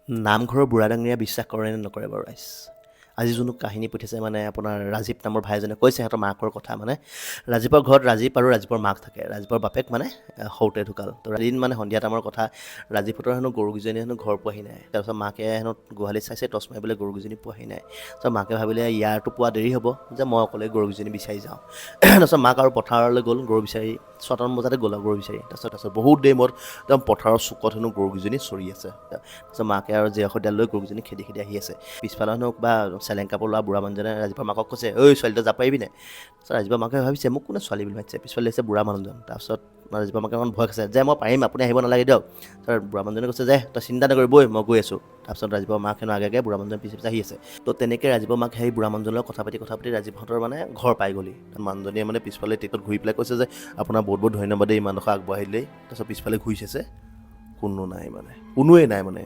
নামঘৰৰ বুঢ়া ডাঙৰীয়া বিশ্বাস কৰে নে নকৰে বাৰু ৰাইজ আজি যোনটো কাহিনী পঠিয়াইছে মানে আপোনাৰ ৰাজীৱ নামৰ ভাইজনে কৈছে সিহঁতৰ মাকৰ কথা মানে ৰাজীৱৰ ঘৰত ৰাজীৱ আৰু ৰাজীৱৰ মাক থাকে ৰাজীৱৰ বাপেক মানে সৰুতে ঢুকাল তো এদিন মানে সন্ধিয়া টাইমৰ কথা ৰাজীৱহঁতৰ হেনো গৰুকেইজনী হেনো ঘৰ পোৱাহি নাই তাৰপিছত মাকে হেনো গোহালিত চাইছে টচ মাৰি বোলে গৰুকেইজনী পোৱাহি নাই তাৰপিছত মাকে ভাবিলে ইয়াৰতো পোৱা দেৰি হ'ব যে মই অকলে গৰুকেইজনী বিচাৰি যাওঁ তাৰপিছত মাক আৰু পথাৰলৈ গ'ল গৰু বিচাৰি 6টামান বজাতে গ'ল আৰু গৰু বিচাৰি তাৰপিছত বহুত দেৰি মূৰত একদম পথাৰৰ চুকত হেনো গৰুকেইজনী চৰি আছে তাৰপিছত মাকে আৰু জীয়াসদাল লৈ গৰুকেইজনী খেদি খেদি আহি আছে পিছফালে হেনো বা চেলেং কাপোৰ লোৱা বুঢ়া মানুহজনে ৰাজীৱৰ মাকক কৈছে ঐ ছোৱালীটো যাব পাৰিবি নে তাৰপিছত ৰাজীৱৰ মাকে ভাবিছে মোক কোনে ছোৱালী বুলি মাতিছে পিছফালে আহিছে বুঢ়া মানুহজন তাৰপিছত ৰাজীৱৰ মাকে অকণ ভয় খাইছে যে মই পাৰিম আপুনি আহিব নালাগে দিয়ক তাৰ বুঢ়া মানুহজনে কৈছে যে তই চিন্তা নকৰি বৈ মই গৈ আছোঁ তাৰপিছত ৰাজীৱৰ মাক হেনো আগে বুঢ়া মানুহজন পিছে পিছে আহি আছে তো তেনেকৈ ৰাজীৱৰ মাক সেই বুঢ়া মানুহজনৰ লগত কথা পাতি ৰাজীৱহঁতৰ মানে ঘৰ পাই গ'লি মানুহজনীয়ে মানে পিছফালে টেটত ঘূৰি পেলাই কৈছে যে আপোনাৰ বহুত বহুত ধন্যবাদ দেই ইমান ডোখৰ আগবঢ়াই দিলেই তাৰপিছত পিছফালে ঘূৰি চাইছে কোনো নাই মানে কোনোৱেই নাই মানে